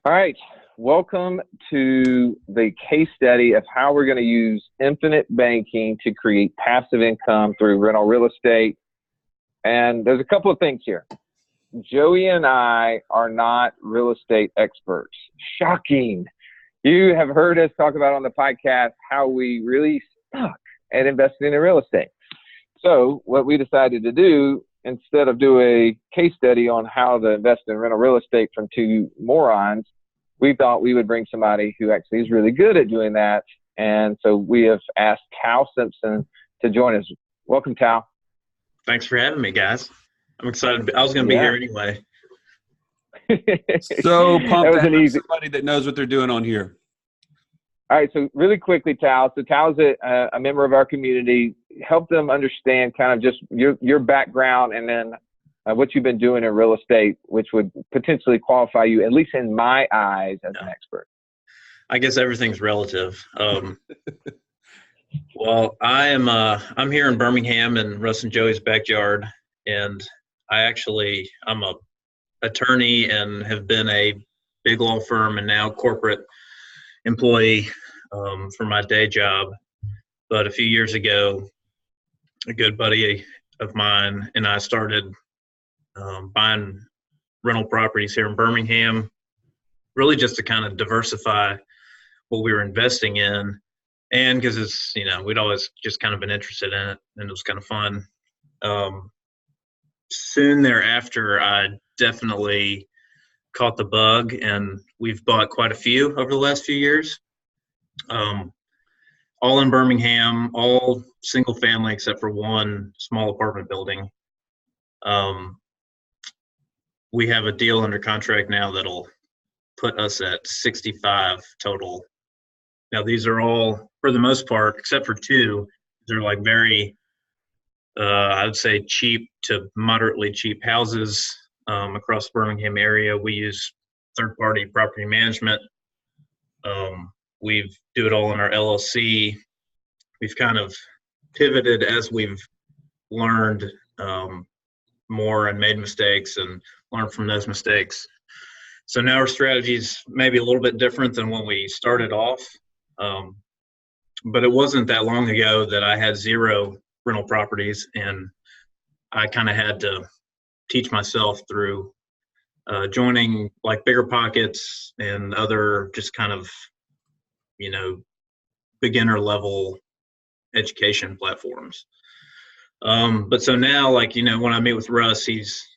All right. Welcome to the case study of how we're going to use infinite banking to create passive income through rental real estate. And there's a couple of things here. Joey and I are not real estate experts. Shocking. You have heard us talk about on the podcast how we really suck at investing in real estate. So what we decided to do, instead of do a case study on how to invest in rental real estate from two morons, we thought we would bring somebody who actually is really good at doing that. And so we have asked Tal Simpson to join us. Welcome, Tal. Thanks for having me, guys. I'm excited. I was going to be here anyway. So pumped to have somebody that knows what they're doing on here. All right, so really quickly, Tal. So Tal's a member of our community. Help them understand kind of just your background and then what you've been doing in real estate, which would potentially qualify you, at least in my eyes, as an expert. I guess everything's relative. Well, I'm here in Birmingham in Russ and Joey's backyard, and I'm a attorney and have been a big law firm and now corporate employee for my day job. But a few years ago, a good buddy of mine and I started buying rental properties here in Birmingham, really just to kind of diversify what we were investing in. And because it's, we'd always just kind of been interested in it, and it was kind of fun. Soon thereafter, I definitely caught the bug, and we've bought quite a few over the last few years. All in Birmingham, all single family except for one small apartment building. We have a deal under contract now that'll put us at 65 total. Now, these are all, for the most part, except for two, they're like very, I would say, cheap to moderately cheap houses across the Birmingham area. We use third-party property management. We do it all in our LLC. We've kind of pivoted as we've learned more and made mistakes and learned from those mistakes. So now our strategy is maybe a little bit different than when we started off. But it wasn't that long ago that I had 0 rental properties, and I kind of had to teach myself through joining like Bigger Pockets and other just kind of, beginner level education platforms. But so now, like, when I meet with Russ, he's,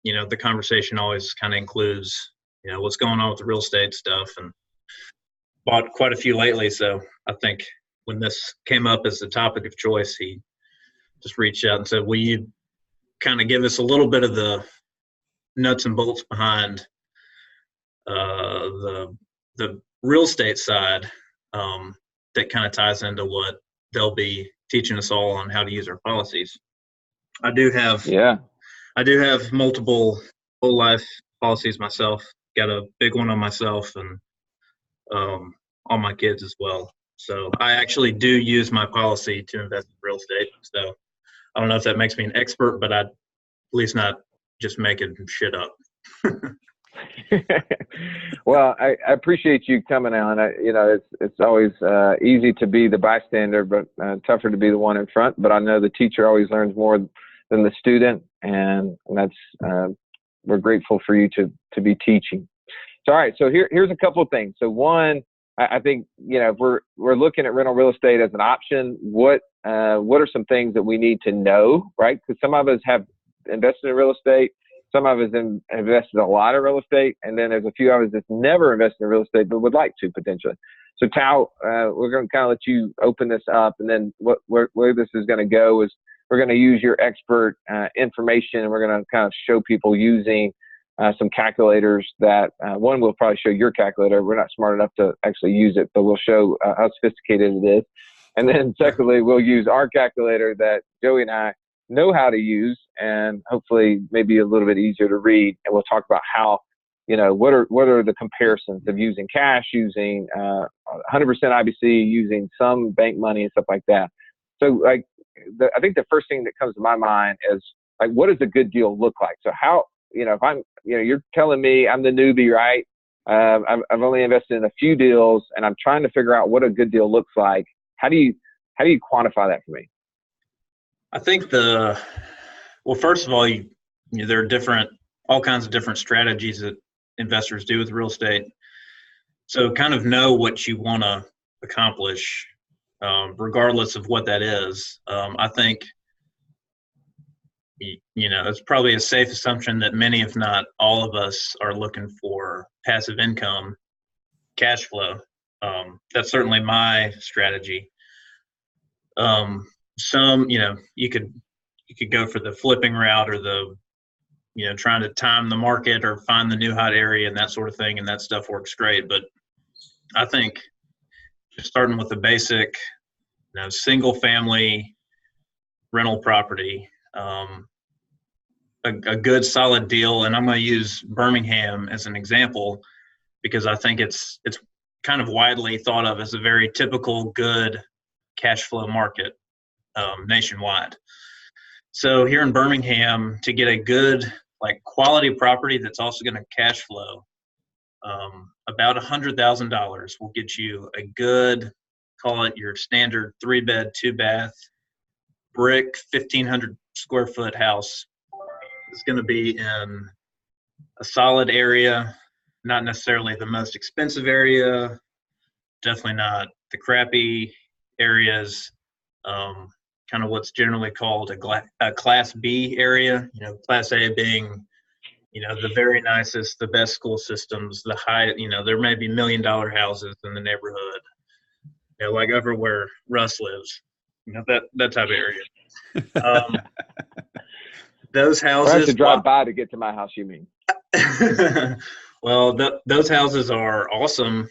the conversation always kind of includes, what's going on with the real estate stuff, and bought quite a few lately. So I think when this came up as the topic of choice, he just reached out and said, will you kind of give us a little bit of the nuts and bolts behind the real estate side that kind of ties into what they'll be teaching us all on how to use our policies. I do have multiple whole life policies myself. Got a big one on myself and all my kids as well. So I actually do use my policy to invest in real estate. So I don't know if that makes me an expert, but I'd at least not just making shit up. Well, I appreciate you coming on. It's always easy to be the bystander, but tougher to be the one in front. But I know the teacher always learns more than the student, and that's we're grateful for you to be teaching. So, all right. So here's a couple of things. So one, I think, if we're looking at rental real estate as an option, what are some things that we need to know, right? Because some of us have invested in real estate, some of us invested a lot in real estate, and then there's a few of us that's never invested in real estate but would like to potentially. So Tal, we're going to kind of let you open this up, and then where this is going to go is we're going to use your expert information, and we're going to kind of show people using some calculators that one will probably show your calculator. We're not smart enough to actually use it, but we'll show how sophisticated it is. And then secondly, we'll use our calculator that Joey and I know how to use, and hopefully maybe a little bit easier to read. And we'll talk about how, what are the comparisons of using cash, using 100% IBC, using some bank money and stuff like that. So I think the first thing that comes to my mind is like, what does a good deal look like? So how, if I'm, you're telling me I'm the newbie, right? I've only invested in a few deals, and I'm trying to figure out what a good deal looks like. How do you quantify that for me? I think well, first of all, there are all kinds of different strategies that investors do with real estate. So kind of know what you want to accomplish, regardless of what that is. I think, it's probably a safe assumption that many, if not all of us, are looking for passive income, cash flow. That's certainly my strategy. You could go for the flipping route, or the, trying to time the market or find the new hot area and that sort of thing. And that stuff works great. But I think just starting with the basic, single family rental property, a good solid deal. And I'm going to use Birmingham as an example, because I think it's kind of widely thought of as a very typical good cash flow market nationwide. So here in Birmingham, to get a good quality property that's also going to cash flow, about $100,000 will get you a good, call it your standard 3-bed, 2-bath, brick, 1,500 square foot house. It's going to be in a solid area, not necessarily the most expensive area, definitely not the crappy areas, kind of what's generally called a Class B area, Class A being, the very nicest, the best school systems, the high, there may be $1 million houses in the neighborhood, like over where Russ lives, that type of area. Those houses. I have to drive by to get to my house, you mean? Well, those houses are awesome,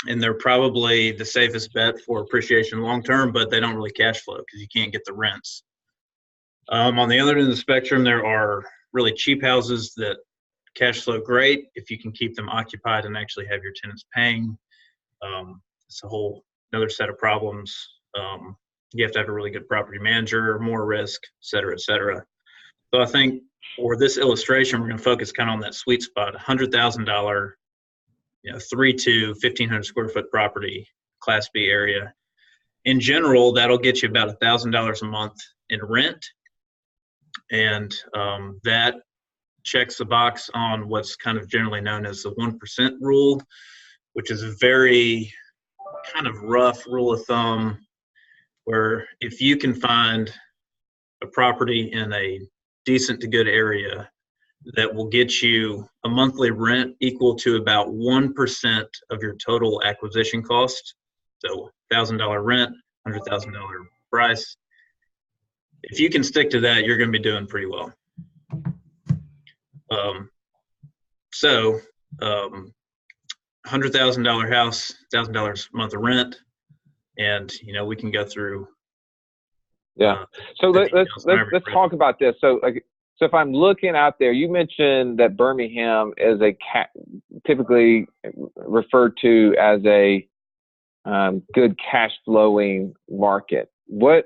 and they're probably the safest bet for appreciation long term, but they don't really cash flow because you can't get the rents. On the other end of the spectrum, there are really cheap houses that cash flow great if you can keep them occupied and actually have your tenants paying. It's a whole another set of problems. You have to have a really good property manager, more risk, et cetera, et cetera. So I think for this illustration, we're going to focus kind of on that sweet spot, $100,000, 3 to 1,500 square foot property, Class B area. In general, that'll get you about $1,000 a month in rent. And that checks the box on what's kind of generally known as the 1% rule, which is a very kind of rough rule of thumb, where if you can find a property in a decent to good area that will get you a monthly rent equal to about 1% of your total acquisition cost, so $1,000 rent, $100,000 price, if you can stick to that, you're going to be doing pretty well. $100,000 house, $1,000 a month of rent, and we can go through. Yeah. So let's talk about this. So if I'm looking out there, you mentioned that Birmingham is typically referred to as a good cash flowing market. What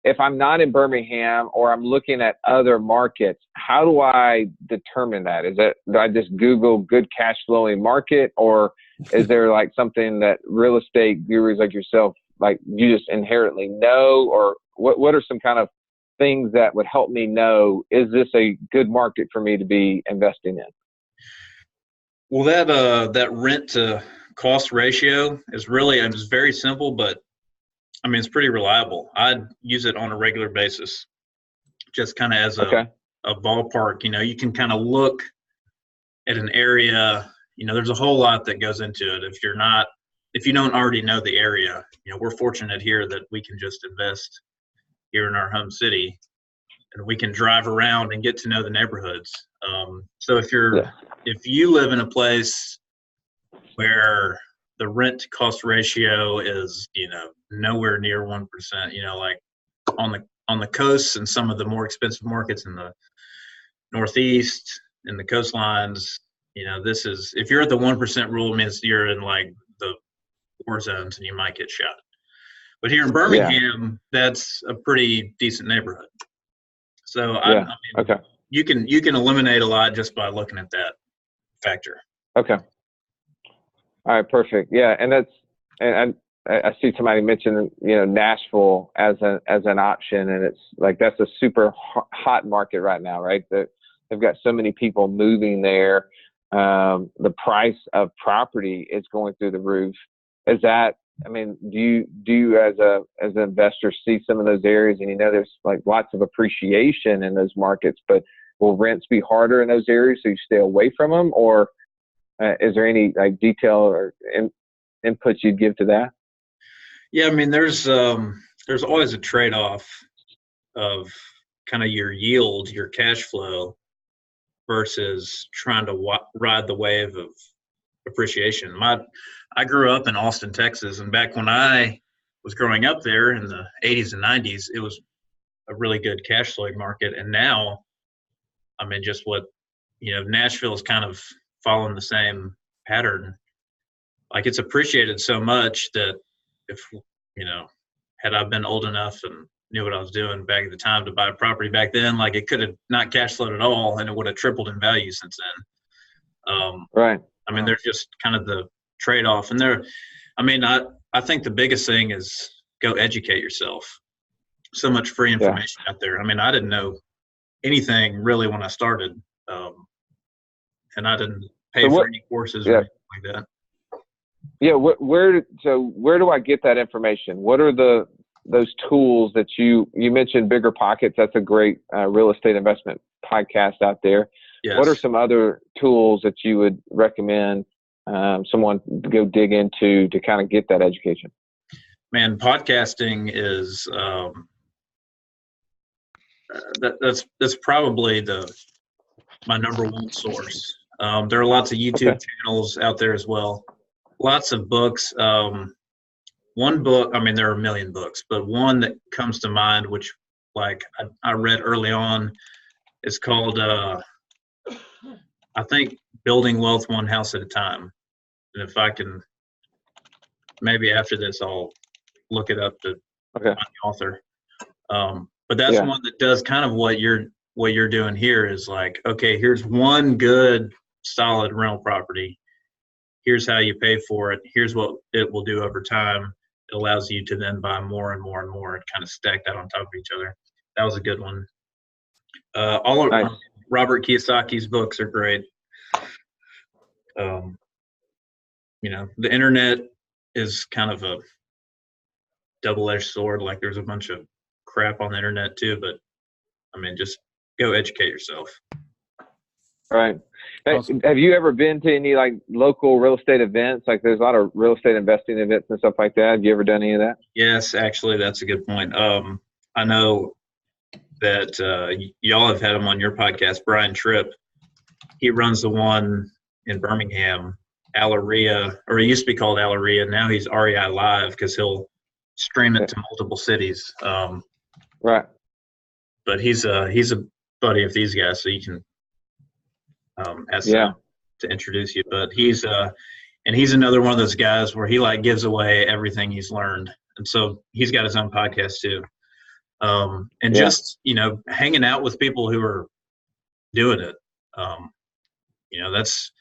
if I'm not in Birmingham or I'm looking at other markets? How do I determine that? Do I just Google good cash flowing market, or is there something that real estate gurus like yourself, you just inherently know, or what are some kind of things that would help me know, is this a good market for me to be investing in? Well, that rent to cost ratio is really, it's very simple, but it's pretty reliable. I'd use it on a regular basis, just kind of as a ballpark. You can kind of look at an area. There's a whole lot that goes into it. If you don't already know the area, we're fortunate here that we can just invest here in our home city, and we can drive around and get to know the neighborhoods. So if you live in a place where the rent to cost ratio is, nowhere near 1%, like on the coast and some of the more expensive markets in the Northeast and the coastlines, if you're at the 1% rule, it means you're in the war zones and you might get shot. But here in Birmingham, that's a pretty decent neighborhood. So you can eliminate a lot just by looking at that factor. Okay. All right, perfect. Yeah, and I see somebody mention, Nashville as an option, and it's like that's a super hot market right now, right? They've got so many people moving there. The price of property is going through the roof. Is that? I mean, do you as an investor see some of those areas, and there's like lots of appreciation in those markets, but will rents be harder in those areas so you stay away from them, or is there any like detail or inputs you'd give to that? Yeah, I mean, there's always a trade-off of kind of your yield, your cash flow, versus trying to ride the wave of appreciation. I grew up in Austin, Texas, and back when I was growing up there in the 80s and 90s, it was a really good cash flow market. And now, I mean, just Nashville's kind of following the same pattern. Like, it's appreciated so much that if, had I been old enough and knew what I was doing back at the time to buy a property back then, like it could have not cash flowed at all and it would have tripled in value since then. Right. I mean, there's just kind of the trade-off. And I think the biggest thing is go educate yourself. So much free information out there. I mean, I didn't know anything really when I started. And I didn't pay for any courses or anything like that. Yeah. Where do I get that information? What are those tools that you mentioned? Bigger Pockets. That's a great real estate investment podcast out there. Yes. What are some other tools that you would recommend someone to go dig into to kind of get that education? Man, podcasting is that's probably my number one source. There are lots of YouTube channels out there as well. Lots of books. One book, I mean, there are a million books, but one that comes to mind, which I read early on, is called I think Building Wealth One House at a Time. And if I can, maybe after this, I'll look it up to find the author. But that's one that does kind of what you're doing here is like, okay, here's one good, solid rental property. Here's how you pay for it. Here's what it will do over time. It allows you to then buy more and more and more and kind of stack that on top of each other. That was a good one. Nice. Robert Kiyosaki's books are great. The internet is kind of a double-edged sword. Like there's a bunch of crap on the internet too, but I mean, just go educate yourself. Right. Awesome. Have you ever been to any like local real estate events? Like there's a lot of real estate investing events and stuff like that. Have you ever done any of that? Yes, actually, that's a good point. I know that y'all have had him on your podcast, Brian Tripp. He runs the one in Birmingham, Alleria, or he used to be called Alleria. Now he's REI Live because he'll stream it to multiple cities. Right. But he's a buddy of these guys, so you can ask him to introduce you. But he's another one of those guys where he like gives away everything he's learned, and so he's got his own podcast too. Just hanging out with people who are doing it. That's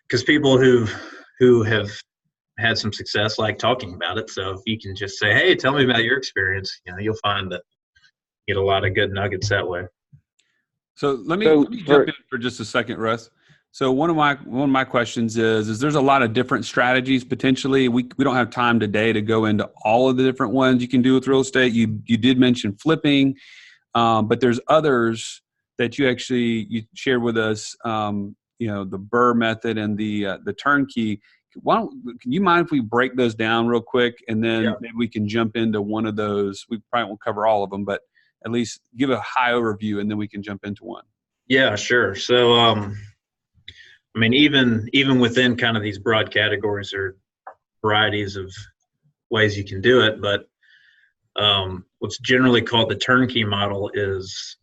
because people who have had some success like talking about it. So if you can just say, hey, tell me about your experience, you'll find that you get a lot of good nuggets that way. So let me jump in for just a second, Russ. So one of my questions is there's a lot of different strategies potentially. We don't have time today to go into all of the different ones you can do with real estate. You did mention flipping, but there's others that you shared with us. The BRRRR method and the turnkey. Can you mind if we break those down real quick, and then maybe we can jump into one of those? We probably won't cover all of them, but at least give a high overview, and then we can jump into one. Yeah, sure. So, I mean, even within kind of these broad categories, there are varieties of ways you can do it. But what's generally called the turnkey model is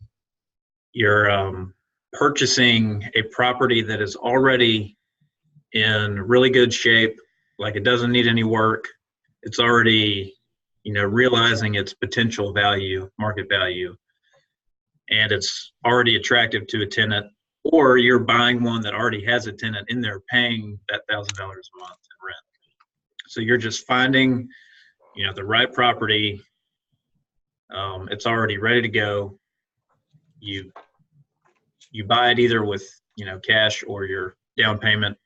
you're purchasing a property that is already in really good shape, like it doesn't need any work. It's already, realizing its potential value, market value, and it's already attractive to a tenant. or you're buying one that already has a tenant in there paying that $1,000 a month in rent. So you're just finding, the right property. It's already ready to go. You buy it either with, cash or your down payment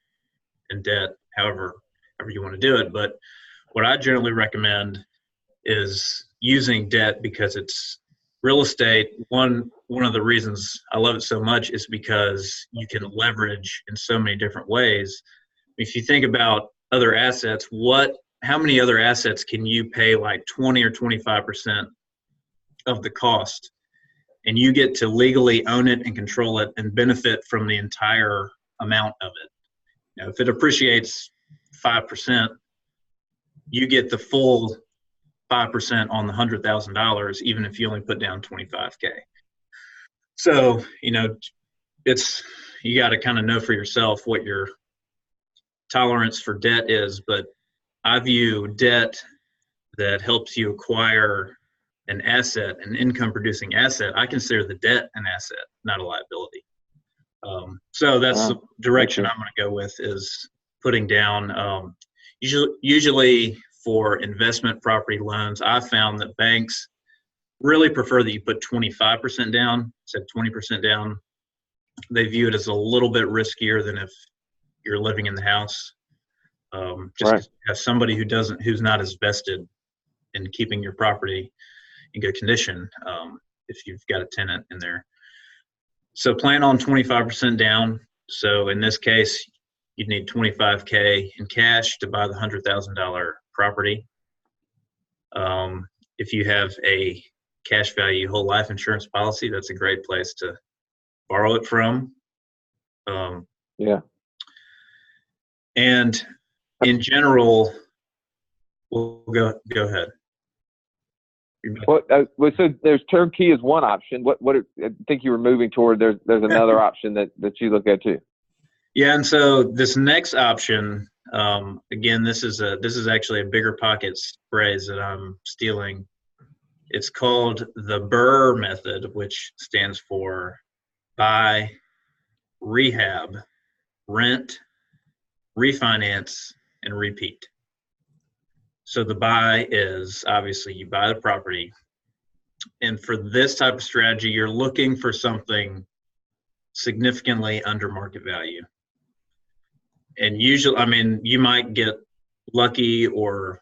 and debt, however you want to do it. But what I generally recommend is using debt because it's real estate. One of the reasons I love it so much is because you can leverage in so many different ways. If you think about other assets, how many other assets can you pay like 20 or 25% of the cost, and you get to legally own it and control it and benefit from the entire amount of it? If it appreciates 5%, you get the full 5% on the $100,000, even if you only put down $25K. So, you got to kind of know for yourself what your tolerance for debt is. But I view debt that helps you acquire an asset, an income producing asset. I consider the debt an asset, not a liability. So that's the direction I'm going to go with, is putting down, usually for investment property loans, I've found that banks really prefer that you put 25% down instead of 20% down. They view it as a little bit riskier than if you're living in the house. Just have somebody who's not as vested in keeping your property in good condition, if you've got a tenant in there. So plan on 25% down. So in this case, you'd need $25K in cash to buy the $100,000 property. If you have a cash value whole life insurance policy, that's a great place to borrow it from. And in general, we'll go ahead. So there's turnkey is one option. What I think you were moving toward. There's another option that you look at too. Yeah, and so this next option, again, this is actually a bigger pockets phrase that I'm stealing. It's called the BRRRR method, which stands for buy, rehab, rent, refinance, and repeat. So the buy is obviously you buy the property. And for this type of strategy, you're looking for something significantly under market value. And usually, you might get lucky or,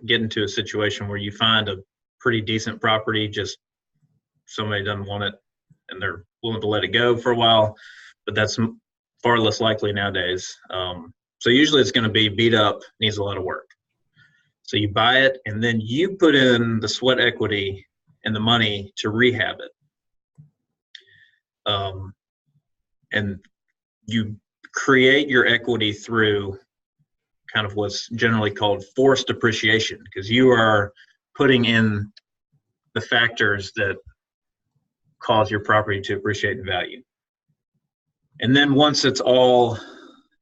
get into a situation where you find a pretty decent property, just somebody doesn't want it and they're willing to let it go for a while, but that's far less likely nowadays. So usually it's going to be beat up, needs a lot of work. So you buy it and then you put in the sweat equity and the money to rehab it. And you create your equity through kind of what's generally called forced appreciation, because you are putting in the factors that cause your property to appreciate in value. And then once it's all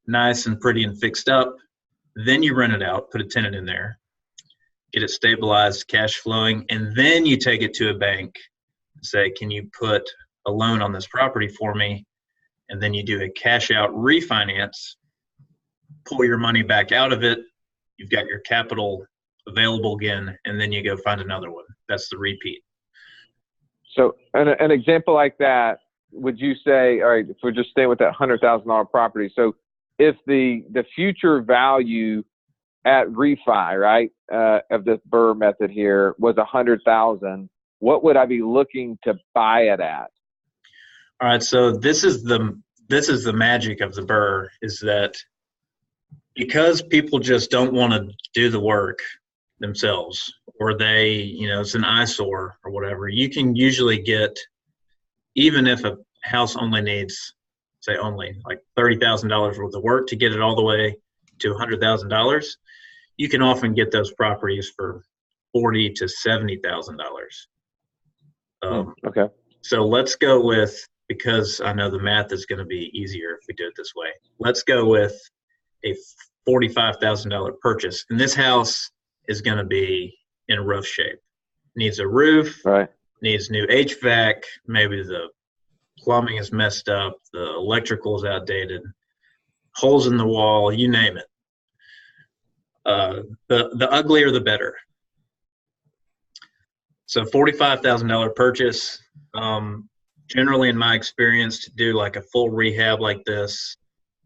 nice and pretty and fixed up, then you rent it out, put a tenant in there, get it stabilized, cash flowing, and then you take it to a bank and say, can you put a loan on this property for me? And then you do a cash out refinance, pull your money back out of it, you've got your capital available again, and then you go find another one. That's the repeat. So an example like that, would you say, all right, if we're just staying with that $100,000 property, so if the future value at refi, right, of this BRRRR method here was $100,000, what would I be looking to buy it at? All right, so this is the magic of the BRRRR, is that because people just don't want to do the work themselves, or they, it's an eyesore or whatever, you can usually get, even if a house only needs, say only like $30,000 worth of work to get it all the way to $100,000, you can often get those properties for $40,000 to $70,000. Okay. So let's go with, because I know the math is going to be easier if we do it this way, let's go with a $45,000 purchase. And this house is going to be in rough shape. Needs a roof, right? Needs new HVAC, maybe the plumbing is messed up, the electrical is outdated, holes in the wall, you name it. The uglier the better. So $45,000 purchase. Generally, in my experience, to do like a full rehab like this,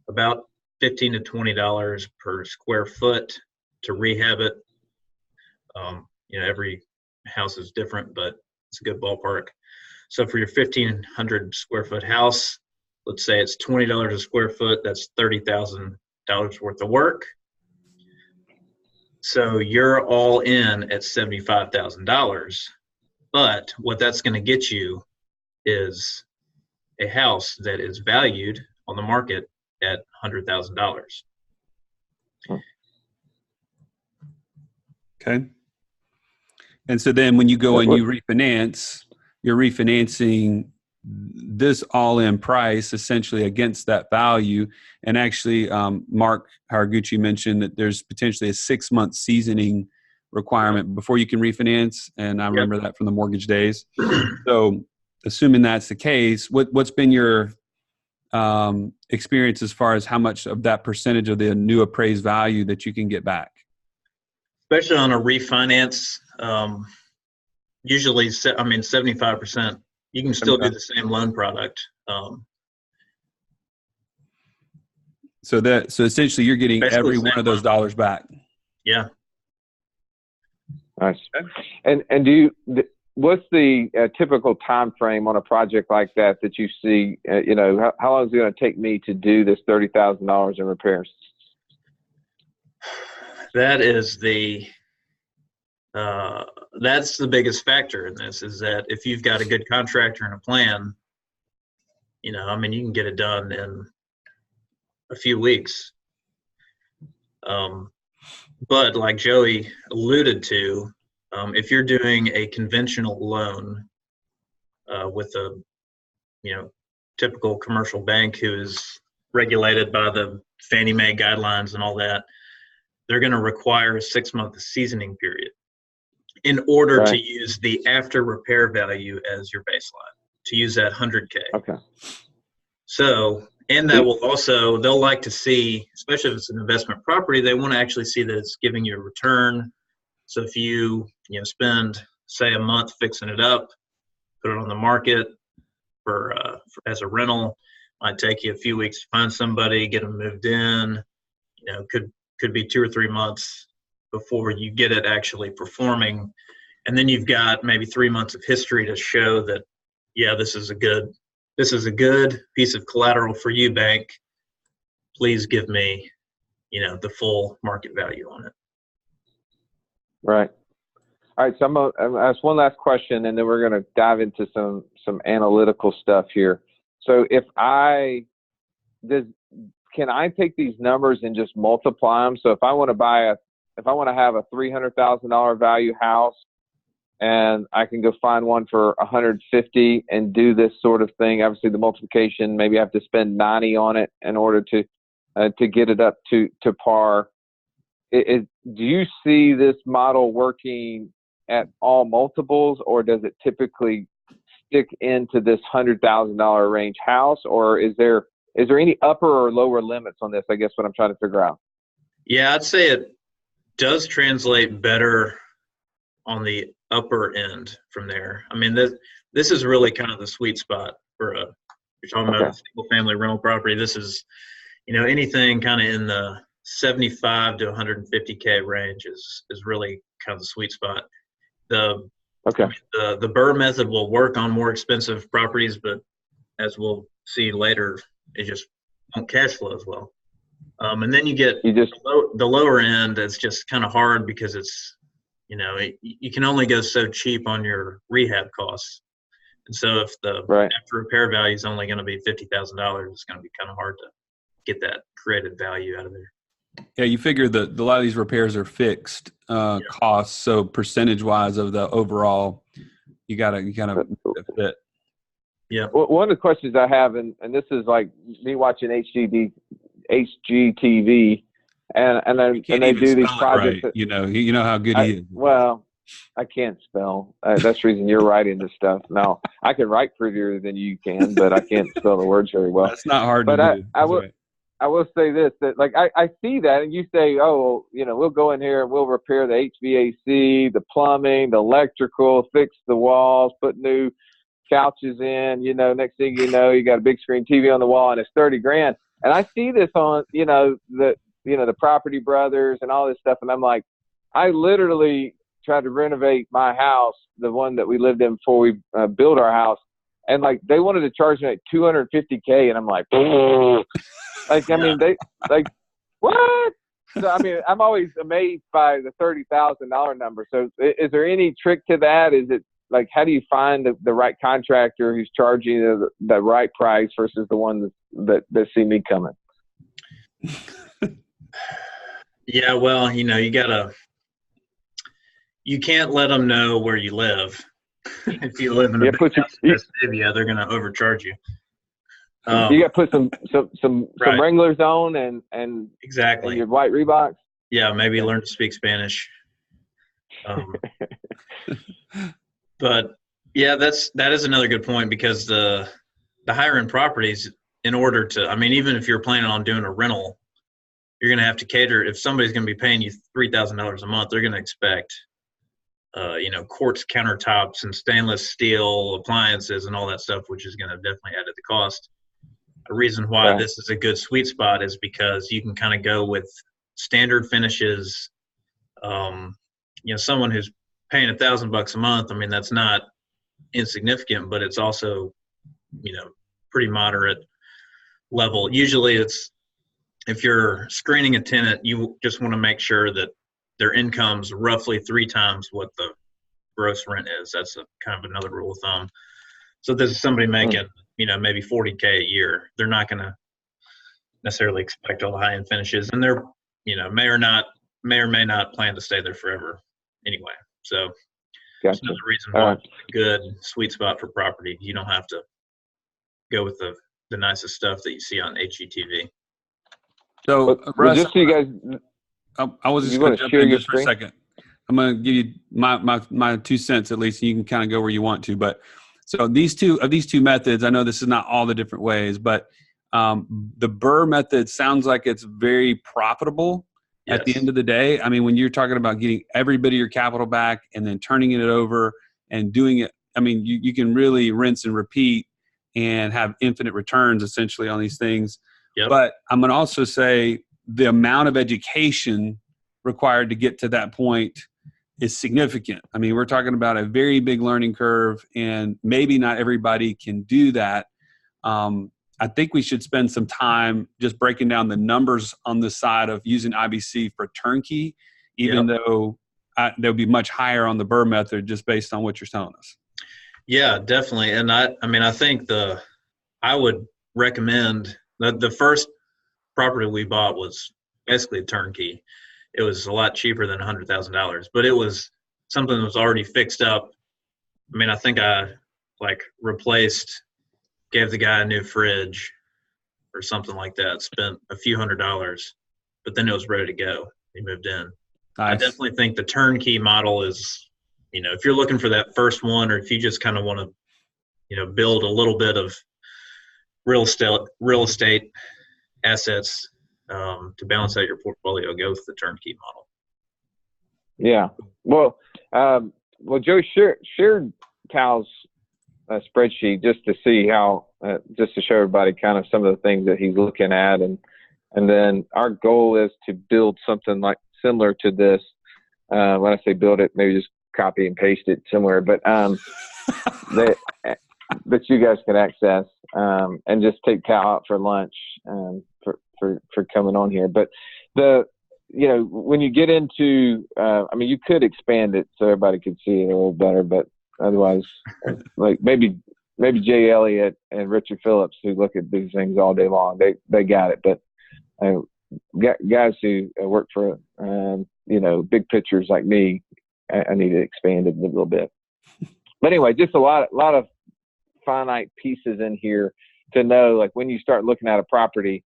about $15 to $20 per square foot to rehab it. Every house is different, but it's a good ballpark. So for your 1,500 square foot house, let's say it's $20 a square foot. That's $30,000 worth of work. So you're all in at $75,000. But what that's going to get you is a house that is valued on the market at $100,000. Okay. And so then when you go and you refinance, you're refinancing this all-in price essentially against that value. And actually, Mark Haraguchi mentioned that there's potentially a 6-month seasoning requirement before you can refinance. And I remember that from the mortgage days. So assuming that's the case, what's been your experience as far as how much of that percentage of the new appraised value that you can get back? Especially on a refinance, usually, 75%, you can still do the same loan product. So essentially you're getting every one of those dollars back. Yeah. Nice. And what's the typical time frame on a project like that you see? How long is it going to take me to do this $30,000 in repairs? That is that's the biggest factor in this, is that if you've got a good contractor and a plan, you can get it done in a few weeks. But like Joey alluded to, if you're doing a conventional loan with a typical commercial bank who is regulated by the Fannie Mae guidelines and all that, they're going to require a 6-month seasoning period in order to use the after repair value as your baseline, to use that 100K. Okay. So, and that will also, they'll like to see, especially if it's an investment property, they want to actually see that it's giving you a return. So if you spend, say, a month fixing it up, put it on the market for as a rental, might take you a few weeks to find somebody, get them moved in, could be 2 or 3 months before you get it actually performing. And then you've got maybe 3 months of history to show that, this is a good piece of collateral for you, bank. Please give me, the full market value on it. Right. All right. So I'm going to ask one last question, and then we're going to dive into some analytical stuff here. So can I take these numbers and just multiply them? So if I want to have a $300,000 value house, and I can go find one for 150 and do this sort of thing. Obviously, the multiplication, maybe I have to spend 90 on it in order to get it up to par. Do you see this model working at all multiples, or does it typically stick into this $100,000 range house, or is there any upper or lower limits on this? I guess what I'm trying to figure out. Yeah, I'd say it does translate better on the upper end from there. This is really kind of the sweet spot for you're talking about a single family rental property. This is, anything kind of in the 75 to 150K range is really kind of the sweet spot. The BRRRR method will work on more expensive properties, but as we'll see later, it just won't cash flow as well. And then you get the lower end. It's just kind of hard because it's, you can only go so cheap on your rehab costs. And so if the after repair value is only going to be $50,000, it's going to be kind of hard to get that created value out of there. Yeah, you figure that a lot of these repairs are fixed costs. So percentage wise of the overall, you kind of fit. Yeah. Well, one of the questions I have, and this is like me watching HGTV, and they do these projects. Right. You know how good he is. Well, I can't spell. That's the reason you're writing this stuff. Now, I can write prettier than you can, but I can't spell the words very well. That's not hard but to do. I will say this, that like I see that, and you say, oh, we'll go in here and we'll repair the HVAC, the plumbing, the electrical, fix the walls, put new couches in. Next thing you know, you got a big screen TV on the wall, and it's $30,000. And I see this on the Property Brothers and all this stuff, and I'm like, I literally tried to renovate my house, the one that we lived in before we built our house, and like they wanted to charge me like $250K, and I'm like, like, I mean, they like, what? So, I mean, I'm always amazed by the $30,000 number. So is there any trick to that? Is it like, how do you find the right contractor who's charging the right price versus the one that see me coming? Yeah, well, you can't let them know where you live. If you live in a big house in Vestavia, they're going to overcharge you. You got to put some Wranglers on and exactly and your white Reeboks. Yeah, maybe learn to speak Spanish. But yeah, that is another good point, because the higher end properties, in order to, I mean, even if you're planning on doing a rental, you're going to have to cater. If somebody's going to be paying you $3,000 a month, they're going to expect quartz countertops and stainless steel appliances and all that stuff, which is going to definitely add to the cost. A reason why this is a good sweet spot is because you can kind of go with standard finishes. Someone who's paying $1,000 a month, I mean, that's not insignificant, but it's also, pretty moderate level. Usually if you're screening a tenant, you just want to make sure that their income's roughly 3 times what the gross rent is. That's kind of another rule of thumb. So this is somebody making, maybe $40K a year. They're not going to necessarily expect all the high-end finishes, and they're, may or may not plan to stay there forever anyway. So that's another reason why it's a good sweet spot for property. You don't have to go with the nicest stuff that you see on HGTV. So, Russ, just so you guys, I was just going to jump in just for a second. I'm going to give you my 2 cents at least, and you can kind of go where you want to. But so these two methods, I know this is not all the different ways, but the BRRRR method sounds like it's very profitable at the end of the day. I mean, when you're talking about getting every bit of your capital back and then turning it over and doing it, I mean, you can really rinse and repeat and have infinite returns essentially on these things. Yep. But I'm going to also say the amount of education required to get to that point is significant. I mean, we're talking about a very big learning curve, and maybe not everybody can do that. I think we should spend some time just breaking down the numbers on the side of using IBC for turnkey, even though they'll be much higher on the BRRRR method just based on what you're telling us. Yeah, definitely. And I think I would recommend the first property we bought was basically a turnkey. It was a lot cheaper than $100,000, but it was something that was already fixed up. I mean, I think I gave the guy a new fridge or something like that, spent a few $100s, but then it was ready to go. He moved in. Nice. I definitely think the turnkey model is, if you're looking for that first one, or if you just kind of want to, build a little bit of real estate assets to balance out your portfolio, go with the turnkey model. Yeah. Well, Joe shared Tal's spreadsheet just to see how, just to show everybody kind of some of the things that he's looking at, and then our goal is to build something like similar to this. When I say build it, maybe just copy and paste it somewhere, but that you guys can access, and just take Tal out for lunch for coming on here. But when you get into, I mean, you could expand it so everybody could see it a little better, but otherwise, like maybe Jay Elliott and Richard Phillips, who look at these things all day long, they got it. But guys who work for big pictures like me, I need to expand it a little bit. But anyway, just a lot of finite pieces in here to know, like when you start looking at a property,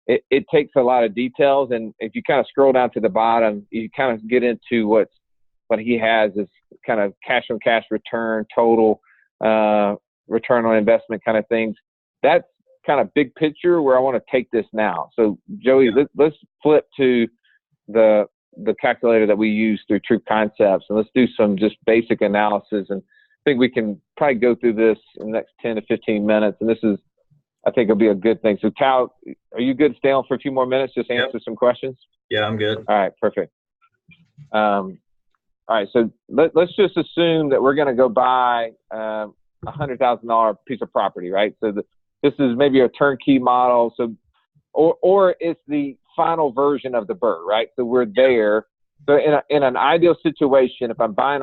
it takes a lot of details. And if you kind of scroll down to the bottom, you kind of get into what's what he has is kind of cash on cash return, total return on investment kind of things. That's kind of big picture where I want to take this now. So Joey, let's flip to the calculator that we use through True Concepts, and let's do some just basic analysis. And I think we can probably go through this in the next 10 to 15 minutes. And this is, I think it'll be a good thing. So Tal, are you good to stay on for a few more minutes? Just answer some questions. Yeah, I'm good. All right, perfect. All right, so let's just assume that we're going to go buy a $100,000 piece of property, right? So this is maybe a turnkey model. So, or it's the final version of the BRRRR, right? So we're there. So in an ideal situation, if I'm buying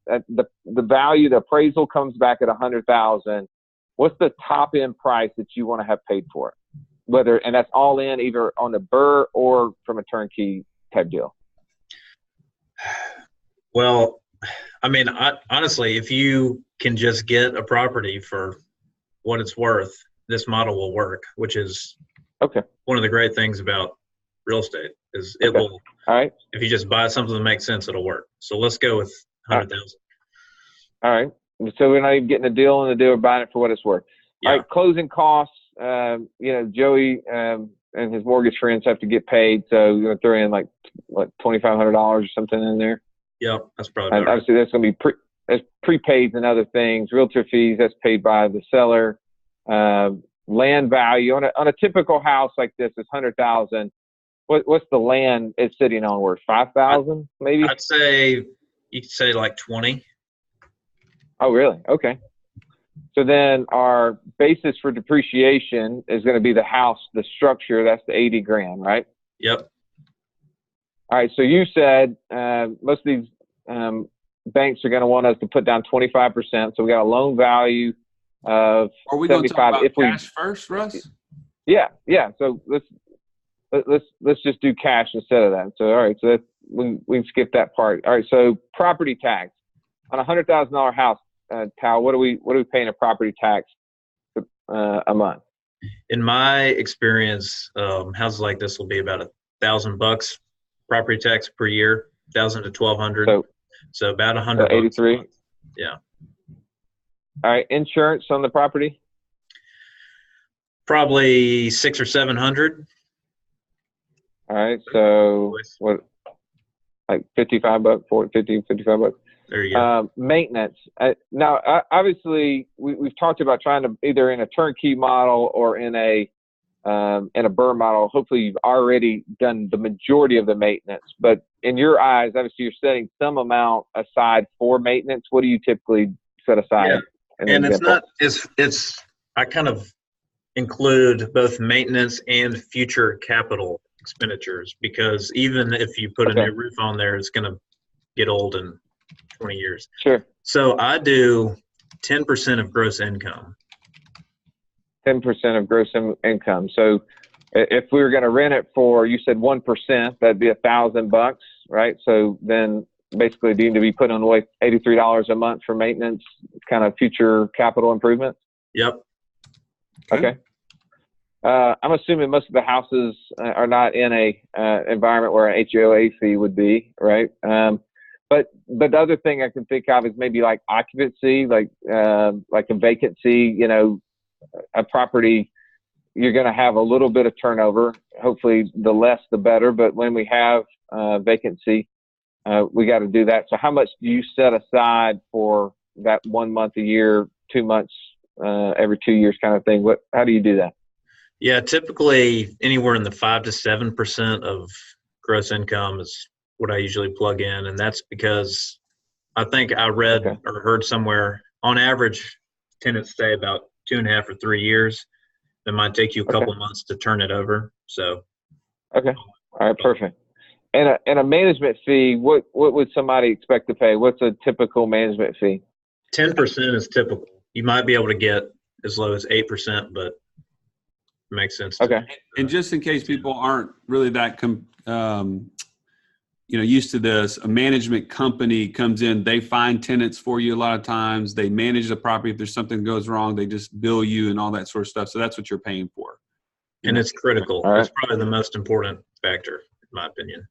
the value, the appraisal comes back at 100,000. What's the top end price that you want to have paid for it? And that's all in, either on the BRRRR or from a turnkey type deal. Well, I mean, honestly, if you can just get a property for what it's worth, this model will work, which is one of the great things about real estate is it will. All right. If you just buy something that makes sense, it'll work. So let's go with 100,000. All right. So we're not even getting a deal on the deal. We're buying it for what it's worth. Yeah. All right. Closing costs. Joey and his mortgage friends have to get paid. So you're going to throw in like what, $2,500 or something in there. Yep, that's probably better. Obviously that's going to be that's prepaid and other things. Realtor fees, that's paid by the seller. Land value on a typical house like this is 100,000. What's the land it's sitting on worth? 5,000 maybe? I'd say you could say like 20. Oh, really? Okay. So then our basis for depreciation is going to be the house, the structure. That's the 80 grand, right? Yep. All right. So you said most of these banks are going to want us to put down 25%. So we got a loan value of Are we going to talk about cash first, Russ? Yeah. So let's just do cash instead of that. So all right. So we can skip that part. All right. So property tax on a $100,000 house. Tal, what are we paying a property tax a month? In my experience, houses like this will be about $1,000 property tax per year, 1,000 to 1,200. So about 100. 83. Yeah. All right. Insurance on the property? Probably 600 or 700. All right. So what? Like $55, 50, $55. There you go. Maintenance. Now, obviously, we've talked about trying to either in a turnkey model or in a BRRRR model. Hopefully, you've already done the majority of the maintenance. But in your eyes, obviously, you're setting some amount aside for maintenance. What do you typically set aside? Yeah. And it's not. It's. I kind of include both maintenance and future capital expenditures, because even if you put a new roof on there, it's going to get old in 20 years. Sure. So I do 10% of gross income. 10% of gross income. So if we were going to rent it for, you said 1%, that'd be $1,000, right? So then basically do you need to be putting away $83 a month for maintenance, kind of future capital improvements? Yep. Okay. I'm assuming most of the houses are not in a environment where an HOA fee would be, right? But the other thing I can think of is maybe like occupancy, like a vacancy. A property, you're going to have a little bit of turnover. Hopefully, the less the better. But when we have vacancy, we got to do that. So how much do you set aside for that 1 month a year, 2 months every 2 years kind of thing? How do you do that? Yeah, typically anywhere in the 5 to 7% of gross income is what I usually plug in, and that's because I think I read or heard somewhere on average tenants stay about 2.5 or 3 years. It might take you a couple months to turn it over. So all right, perfect. And a management fee, what would somebody expect to pay? What's a typical management fee? 10% is typical. You might be able to get as low as 8%, but it makes sense. And just in case people aren't really that used to this, a management company comes in, they find tenants for you a lot of times, they manage the property. If there's something that goes wrong, they just bill you and all that sort of stuff. So that's what you're paying for. And it's critical. It's probably the most important factor, in my opinion.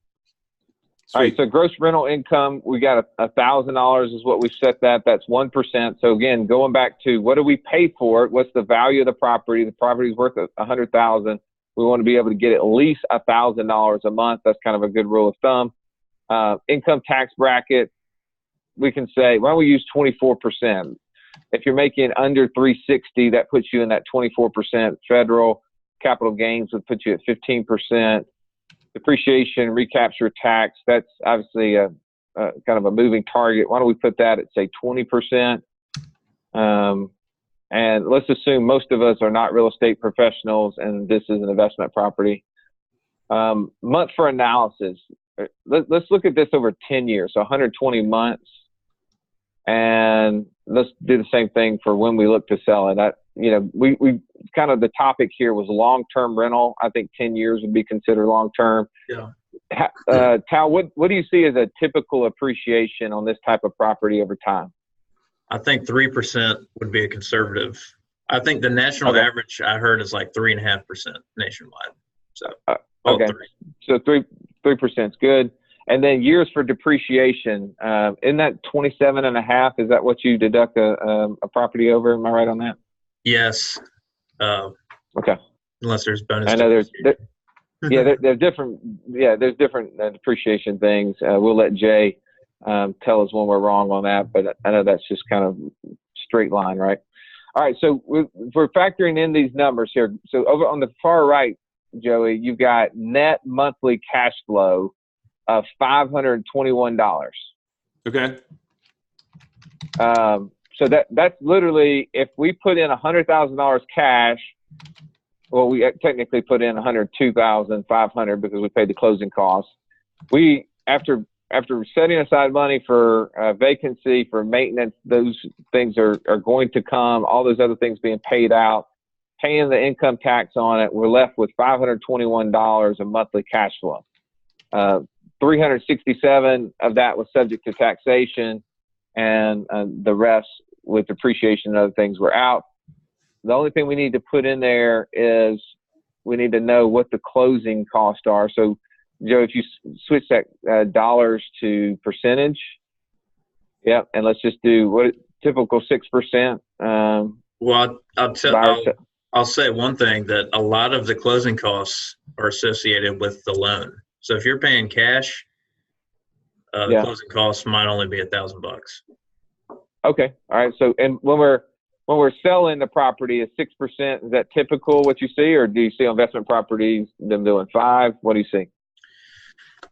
All right, so gross rental income, we got $1,000 is what we set that. That's 1%. So again, going back to what do we pay for it? What's the value of the property? The property is worth $100,000. We want to be able to get at least $1,000 a month. That's kind of a good rule of thumb. Income tax bracket, we can say, why don't we use 24%? If you're making under 360, that puts you in that 24%. Federal capital gains would put you at 15%. Depreciation, recapture tax, that's obviously a kind of a moving target. Why don't we put that at, say, 20%? And let's assume most of us are not real estate professionals and this is an investment property. Month for analysis. Let's look at this over 10 years, so 120 months. And let's do the same thing for when we look to sell it. We kind of, the topic here was long-term rental. I think 10 years would be considered long-term. Yeah. Tal, what do you see as a typical appreciation on this type of property over time? I think 3% would be a conservative. I think the national average I heard is like 3.5% nationwide. So okay, 3. So 3% is good. And then years for depreciation, isn't that 27.5? Is that what you deduct a property over? Am I right on that? Yes. Okay. Unless there's bonus. I know there's different. Yeah, there's different depreciation things. We'll let Jay tell us when we're wrong on that, but I know that's just kind of straight line, right? All right, so we're factoring in these numbers here. So over on the far right, Joey, you've got net monthly cash flow of $521. Okay. So that's literally, if we put in $100,000 cash, well, we technically put in $102,500 because we paid the closing costs. We after setting aside money for vacancy, for maintenance, those things are going to come. All those other things being paid out, paying the income tax on it, we're left with $521 of monthly cash flow. 367 of that was subject to taxation, and the rest with depreciation and other things were out. The only thing we need to put in there is we need to know what the closing costs are. So, Joe, if you switch that dollars to percentage, yep, and let's just do what typical 6%. Well, I'll say one thing, that a lot of the closing costs are associated with the loan. So if you're paying cash, the closing costs might only be $1,000. Okay, all right. So, and when we're selling the property at 6%, is that typical what you see, or do you see on investment properties them doing 5%? What do you see?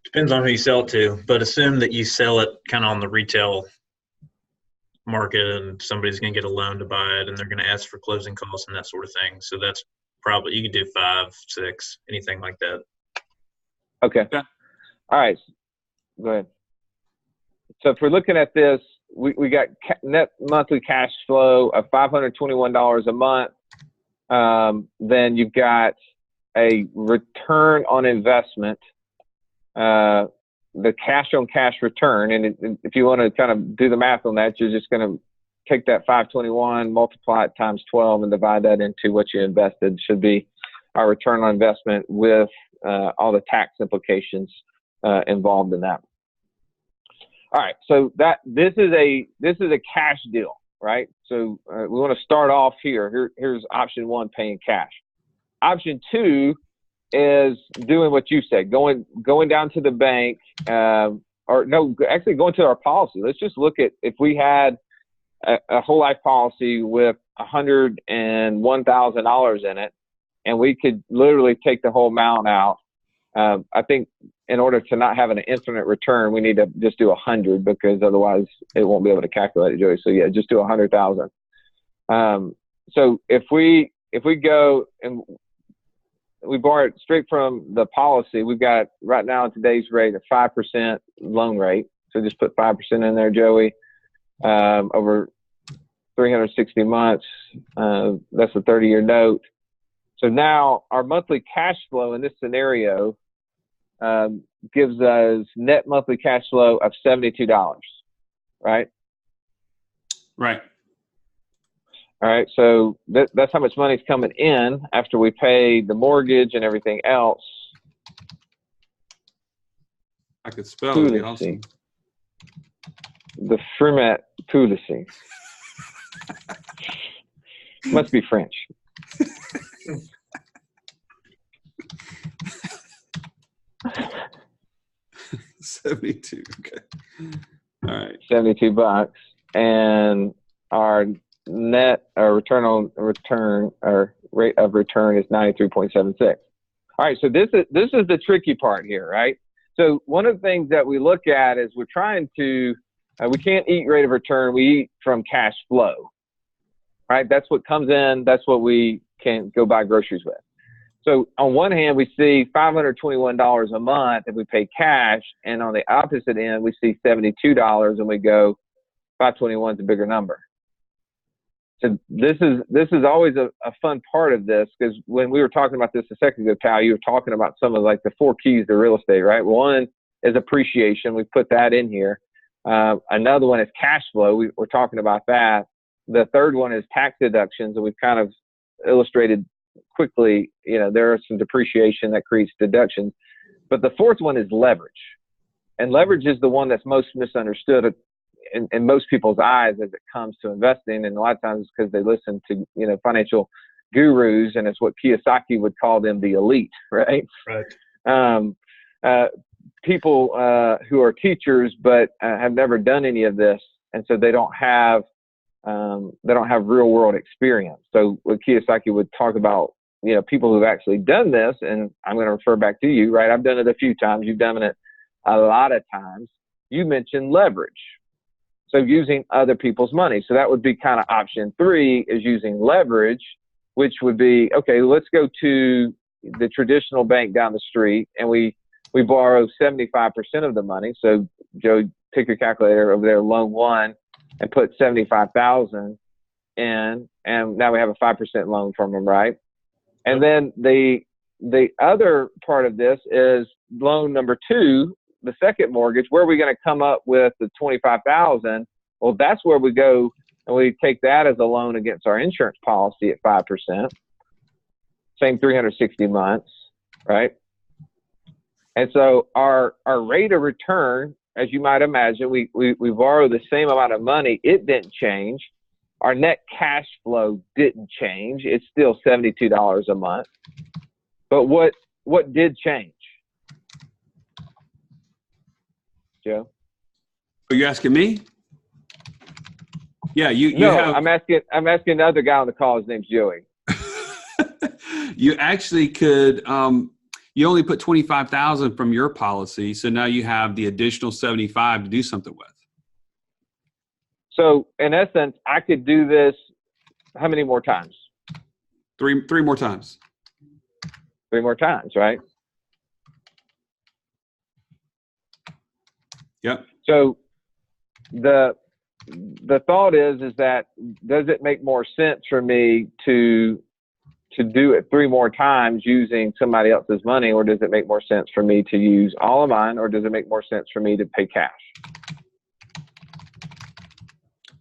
Depends on who you sell it to, but assume that you sell it kind of on the retail market and somebody's going to get a loan to buy it and they're going to ask for closing costs and that sort of thing. So that's probably, you could do 5, 6, anything like that. Okay. Yeah. All right. Go ahead. So if we're looking at this, we got net monthly cash flow of $521 a month. Then you've got a return on investment, the cash on cash return. And if you want to kind of do the math on that, you're just going to take that 521, multiply it times 12, and divide that into what you invested. Should be our return on investment with all the tax implications involved in that. All right, so this is a cash deal, right? So we want to start off here. Here's option 1, paying cash. Option 2 is doing what you said, going down to the bank, or no, actually going to our policy. Let's just look at if we had a whole life policy with $101,000 in it, and we could literally take the whole amount out. I think in order to not have an infinite return, we need to just do 100, because otherwise it won't be able to calculate it, Joey. So yeah, just do 100,000. So if we go and we borrow it straight from the policy, we've got right now in today's rate a 5% loan rate. So just put 5% in there, Joey, over 360 months. That's a 30-year note. So now our monthly cash flow in this scenario gives us net monthly cash flow of $72, right? Right. All right, so that's how much money's coming in after we pay the mortgage and everything else. I could spell it. It'd be policy. awesome. The Fremat policy. Must be French. 72. Okay. All right. $72, and our net return or rate of return is 93.76. All right. So this is the tricky part here, right? So one of the things that we look at is we're trying to we can't eat rate of return. We eat from cash flow, right? That's what comes in. That's what we can go buy groceries with. So on one hand, we see $521 a month if we pay cash, and on the opposite end, we see $72 and we go 521 is a bigger number. So this is always a fun part of this, because when we were talking about this a second ago, Tal, you were talking about some of like the 4 keys to real estate, right? One is appreciation. We put that in here. Another one is cash flow. We're talking about that. The third one is tax deductions, and we've kind of illustrated quickly, there are some depreciation that creates deductions. But the fourth one is leverage. And leverage is the one that's most misunderstood in most people's eyes as it comes to investing. And a lot of times it's because they listen to, financial gurus, and it's what Kiyosaki would call them, the elite, right? Right. People who are teachers but have never done any of this, and so they don't have real world experience. So what Kiyosaki would talk about, people who've actually done this, and I'm going to refer back to you, right? I've done it a few times. You've done it a lot of times. You mentioned leverage. So using other people's money. So that would be kind of option 3, is using leverage, which would be, okay, let's go to the traditional bank down the street, and we borrow 75% of the money. So Joe, take your calculator over there, loan 1, and put 75,000 in, and now we have a 5% loan from them, right? And then the other part of this is loan number 2, the second mortgage. Where are we going to come up with the 25,000? Well, that's where we go, and we take that as a loan against our insurance policy at 5%. Same 360 months, right? And so our rate of return, as you might imagine, we borrow the same amount of money. It didn't change. Our net cash flow didn't change. It's still $72 a month. But what did change? Joe? Are you asking me? Yeah, you no, have. I'm asking another guy on the call. His name's Joey. You actually could. You only put 25,000 from your policy, so now you have the additional 75 to do something with. So in essence, I could do this how many more times? Three more times. 3 more times, right? Yep. So the thought is that, does it make more sense for me to do it 3 more times using somebody else's money, or does it make more sense for me to use all of mine, or does it make more sense for me to pay cash?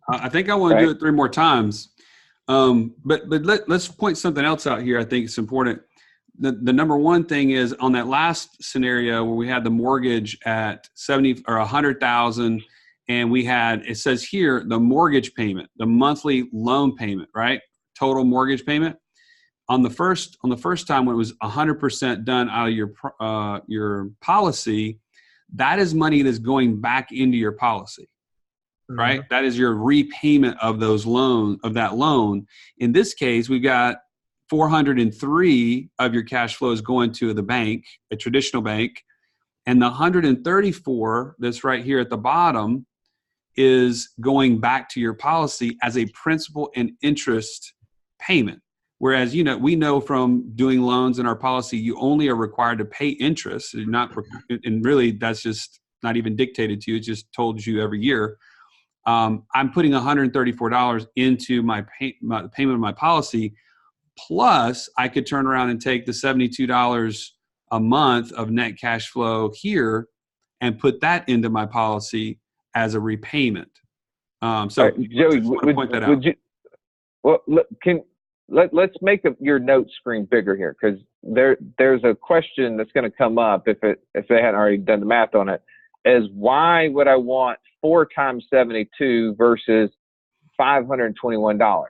I think I want to do it 3 more times. But let's point something else out here. I think it's important. The number one thing is, on that last scenario where we had the mortgage at 70 or 100,000, and we had, it says here, the mortgage payment, the monthly loan payment, right? Total mortgage payment. On the first time when it was 100% done out of your policy, that is money that's going back into your policy, right? That is your repayment of that loan. In this case, we've got 403 of your cash flows going to the bank, a traditional bank, and the 134 that's right here at the bottom is going back to your policy as a principal and interest payment. Whereas, we know from doing loans in our policy, you only are required to pay interest. And really, that's just not even dictated to you. It's just told you every year. I'm putting $134 into my payment of my policy. Plus, I could turn around and take the $72 a month of net cash flow here and put that into my policy as a repayment. So, Joey, point that out. Let's make your note screen bigger here, because there's a question that's going to come up if they hadn't already done the math on it, is why would I want 4 times 72 versus $521?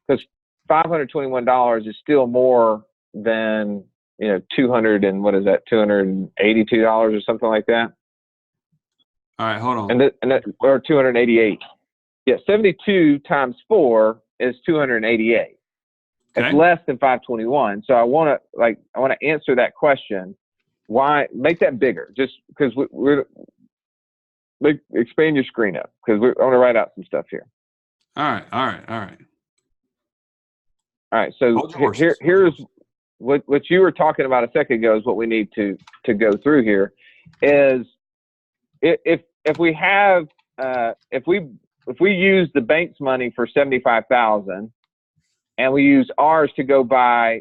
Because $521 is still more than, you know, $282 or something like that. All right, hold on. Or 288. Yeah, 72 times 4 is 288. Okay. It's less than 521. So I want to answer that question. Why make that bigger? Just because expand your screen up, because I want to write out some stuff here. All right. So here's what you were talking about a second ago is what we need to go through here is if we have if we use the bank's money for $75,000 and we use ours to go buy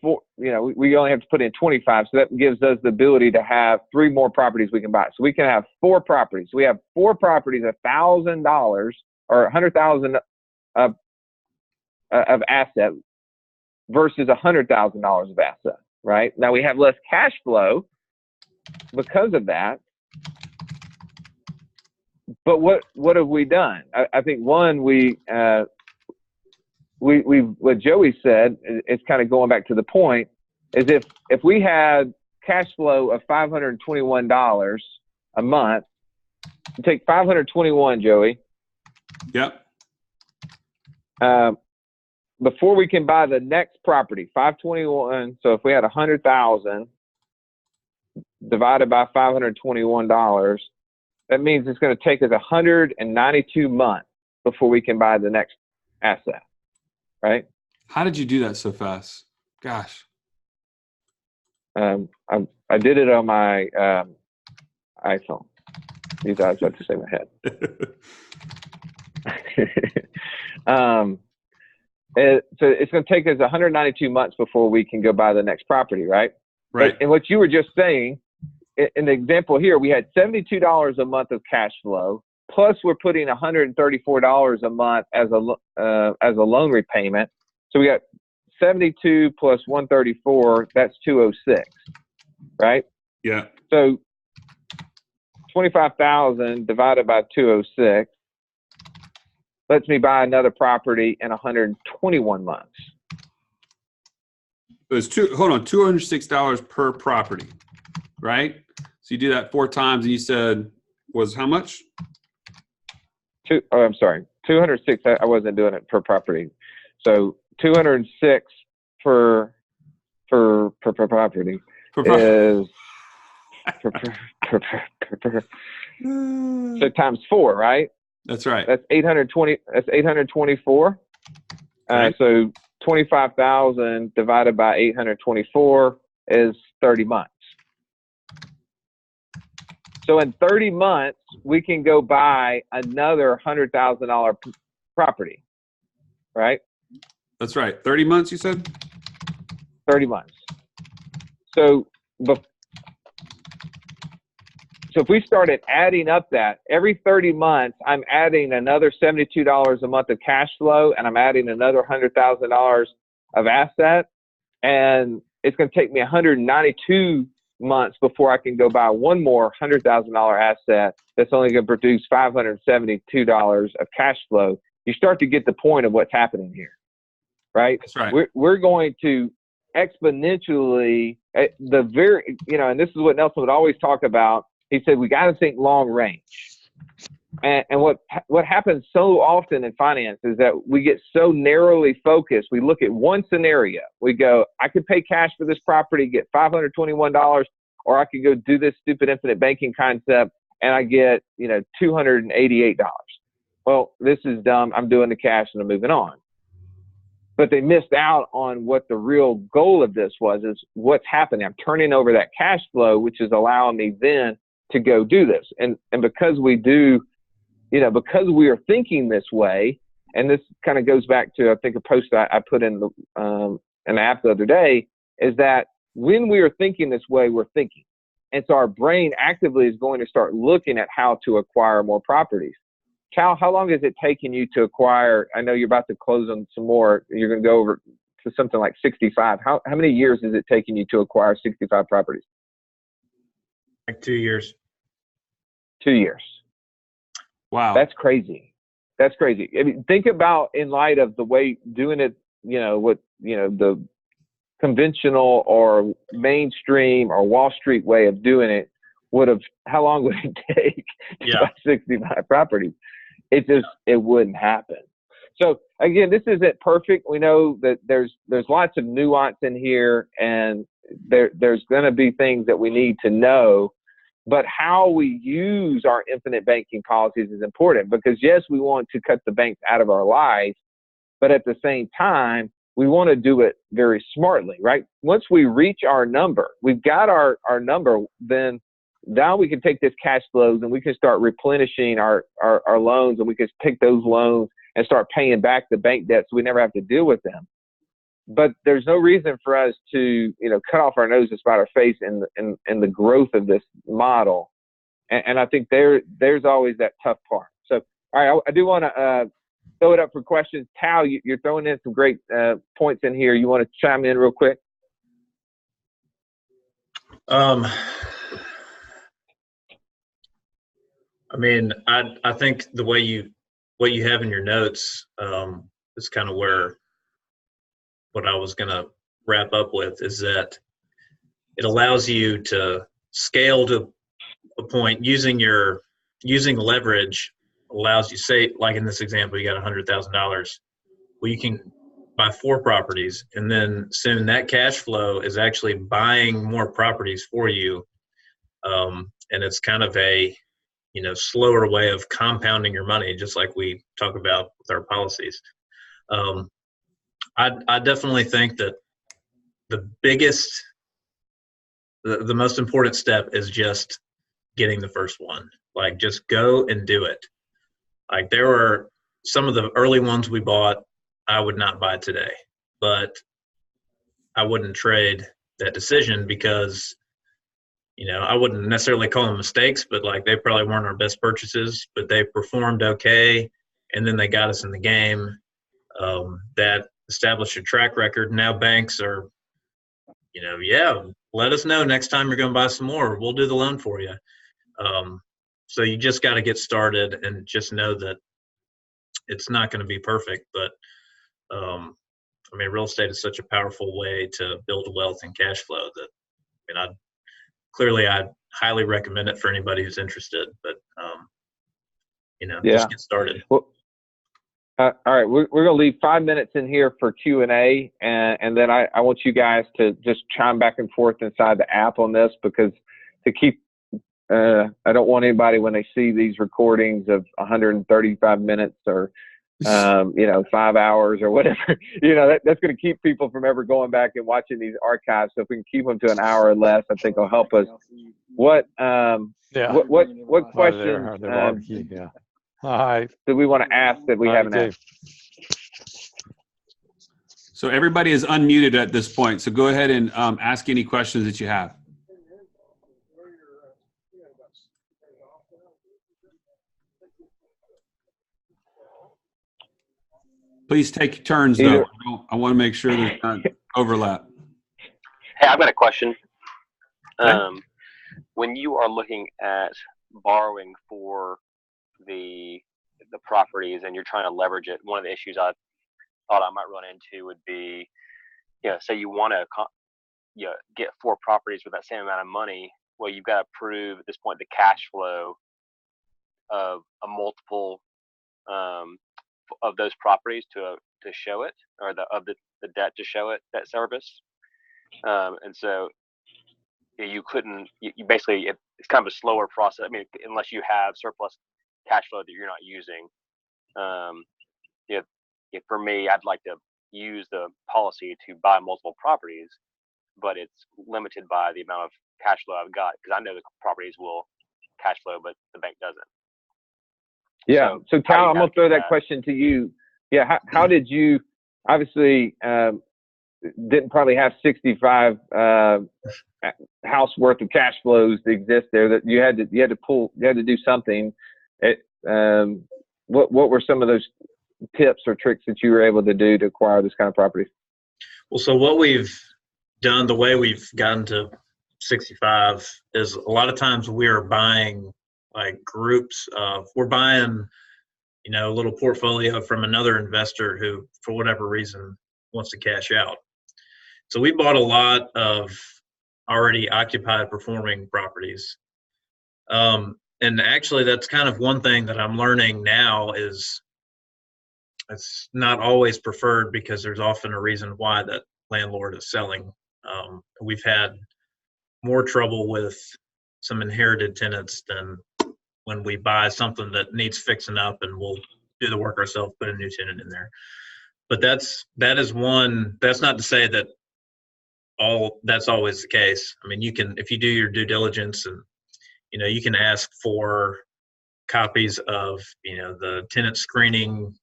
4, you know, we only have to put in 25, so that gives us the ability to have 3 more properties we can buy. So we can have 4 properties. We have 4 properties, $1,000 or $100,000 of asset versus $100,000 of asset. Right now we have less cash flow because of that. But what have we done? I think one, we what Joey said is kind of going back to the point is if we had cash flow of $521 a month, you take 521, Joey. Yep. Before we can buy the next property, 521. So if we had 100,000 divided by $521, that means it's going to take us 192 months before we can buy the next asset. Right? How did you do that so fast? Gosh. I did it on my iPhone. These I was about to say my head. So it's going to take us 192 months before we can go buy the next property, right? Right. And what you were just saying, in the example here, we had $72 a month of cash flow, plus we're putting $134 a month as a loan repayment. So we got 72 plus 134, that's 206, right? Yeah. So 25,000 divided by 206 lets me buy another property in 121 months. It was $206 per property, right? So you do that 4 times, and you said was how much? 206. I wasn't doing it per property, so 206 per property is so times 4, right? That's right. That's 820. That's 824. Right. So 25,000 divided by 824 is 30 months. So in 30 months, we can go buy another $100,000 property, right? That's right. 30 months, you said? 30 months. So if we started adding up that, every 30 months, I'm adding another $72 a month of cash flow, and I'm adding another $100,000 of asset, and it's going to take me 192 months before I can go buy one more $100,000 asset that's only going to produce $572 of cash flow. You start to get the point of what's happening here, right? That's right. We're going to exponentially, at the very, and this is what Nelson would always talk about. He said, we got to think long range. And what happens so often in finance is that we get so narrowly focused. We look at one scenario. We go, I could pay cash for this property, get $521, or I could go do this stupid infinite banking concept and I get, $288. Well, this is dumb. I'm doing the cash and I'm moving on. But they missed out on what the real goal of this was, is what's happening. I'm turning over that cash flow, which is allowing me then to go do this. And because we do, because we are thinking this way, and this kind of goes back to, I think, a post I put in an app the other day, is that when we are thinking this way, we're thinking. And so our brain actively is going to start looking at how to acquire more properties. Tal, how long has it taken you to acquire? I know you're about to close on some more. You're going to go over to something like 65, how many years is it taking you to acquire 65 properties? Like 2 years. 2 years. Wow. That's crazy. That's crazy. I mean, think about in light of the way doing it, the conventional or mainstream or Wall Street way of doing it how long would it take to buy 65 properties? It wouldn't happen. So again, this isn't perfect. We know that there's lots of nuance in here, and there's going to be things that we need to know. But how we use our infinite banking policies is important, because yes, we want to cut the banks out of our lives, but at the same time, we want to do it very smartly, right? Once we reach our number, we've got our number, then now we can take this cash flows and we can start replenishing our loans, and we can take those loans and start paying back the bank debt so we never have to deal with them. But there's no reason for us to, cut off our nose to spite our face in the growth of this model. And I think there's always that tough part. So, all right, I do want to throw it up for questions. Tal, you're throwing in some great points in here. You want to chime in real quick? I mean, I think the way what you have in your notes is kind of where what I was going to wrap up with, is that it allows you to scale to a point using leverage. Allows you, say, like in this example, you got $100,000. Well, you can buy 4 properties, and then soon that cash flow is actually buying more properties for you. And it's kind of a, slower way of compounding your money, just like we talk about with our policies. I definitely think that the most important step is just getting the first one. Like, just go and do it. Like, there were some of the early ones we bought I would not buy today, but I wouldn't trade that decision because, I wouldn't necessarily call them mistakes, but like, they probably weren't our best purchases, but they performed okay. And then they got us in the game. That established a track record. Now banks are, let us know next time you're going to buy some more. We'll do the loan for you. So you just got to get started and just know that it's not going to be perfect. But, real estate is such a powerful way to build wealth and cash flow that, I'd highly recommend it for anybody who's interested. But, just get started. Well, all right, we're going to leave 5 minutes in here for Q&A, and then I want you guys to just chime back and forth inside the app on this, because to keep I don't want anybody, when they see these recordings of 135 minutes or 5 hours or whatever, that's going to keep people from ever going back and watching these archives. So if we can keep them to an hour or less, I think it'll help us. What questions do we want to ask that we haven't asked? So everybody is unmuted at this point. So go ahead and ask any questions that you have. Please take turns, though. I want to make sure there's not overlap. Hey, I've got a question. When you are looking at borrowing for the properties and you're trying to leverage it, one of the issues I thought I might run into would be, say you want to get 4 properties with that same amount of money. Well, you've got to prove at this point the cash flow of a multiple of those properties to show it, or the debt to show it, debt service. And so you couldn't, you basically, it's kind of a slower process. Unless you have surplus cash flow that you're not using. For me, I'd like to use the policy to buy multiple properties, but it's limited by the amount of cash flow I've got, because I know the properties will cash flow, but the bank doesn't. Yeah. So Tal, I'm going to throw that question to you. Yeah. How did you, obviously, didn't probably have 65 house worth of cash flows to exist there, that you had to do something. What were some of those tips or tricks that you were able to do to acquire this kind of property? Well, so what we've done, the way we've gotten to 65 is a lot of times we're buying like groups of, we're buying, a little portfolio from another investor who, for whatever reason, wants to cash out. So we bought a lot of already occupied performing properties. And actually that's kind of one thing that I'm learning now is it's not always preferred because there's often a reason why that landlord is selling. We've had more trouble with some inherited tenants than when we buy something that needs fixing up and we'll do the work ourselves, put a new tenant in there. But that is one, that's not to say that that's always the case. I mean, you can, if you do your due diligence and, you can ask for copies of, the tenant screening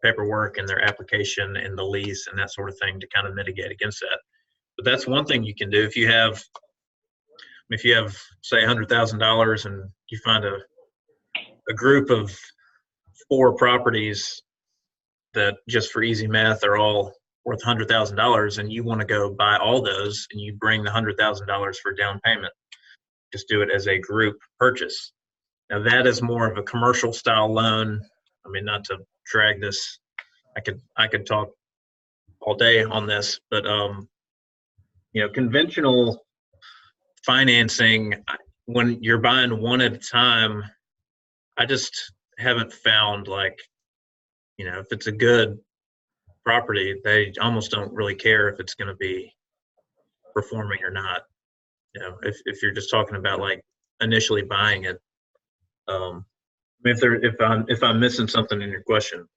paperwork and their application and the lease and that sort of thing to kind of mitigate against that. But that's one thing you can do. If you have, say, $100,000 and you find a group of 4 properties that just for easy math are all worth $100,000 and you want to go buy all those and you bring the $100,000 for down payment, just do it as a group purchase. Now that is more of a commercial style loan. I mean, not to drag this, I could talk all day on this, but conventional financing, when you're buying one at a time, I just haven't found if it's a good property, they almost don't really care if it's going to be performing or not. If you're just talking about like initially buying it, if I'm missing something in your question,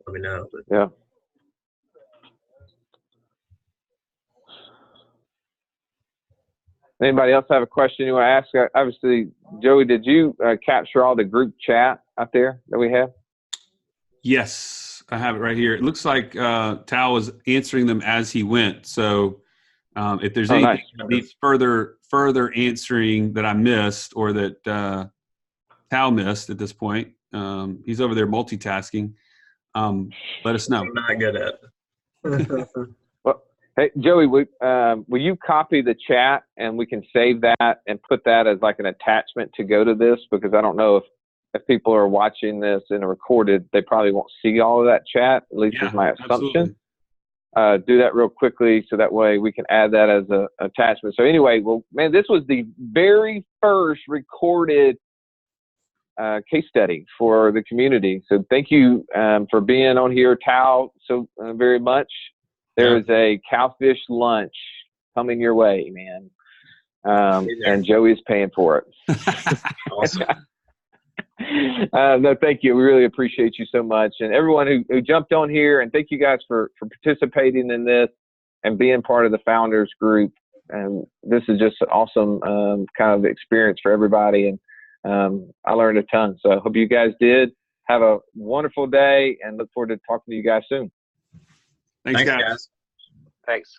let me know. But. Yeah. Anybody else have a question you want to ask? Obviously, Joey, did you capture all the group chat out there that we have? Yes, I have it right here. It looks like Tal was answering them as he went. So if there's anything that needs further answering that I missed or that Tal missed at this point, he's over there multitasking. Let us know. I'm not good at it. Well, hey, Joey, will you copy the chat and we can save that and put that as like an attachment to go to this? Because I don't know if people are watching this in a recorded, they probably won't see all of that chat, at least is my assumption. Do that real quickly so that way we can add that as an attachment. So anyway, well, man, this was the very first recorded case study for the community. So thank you for being on here, Tal, so very much. There is a cowfish lunch coming your way, man. And Joey's paying for it. Awesome. No, thank you. We really appreciate you so much. And everyone who jumped on here, and thank you guys for participating in this and being part of the founders group. And this is just an awesome kind of experience for everybody. And I learned a ton. So I hope you guys did. Have a wonderful day and look forward to talking to you guys soon. Thanks guys. Thanks.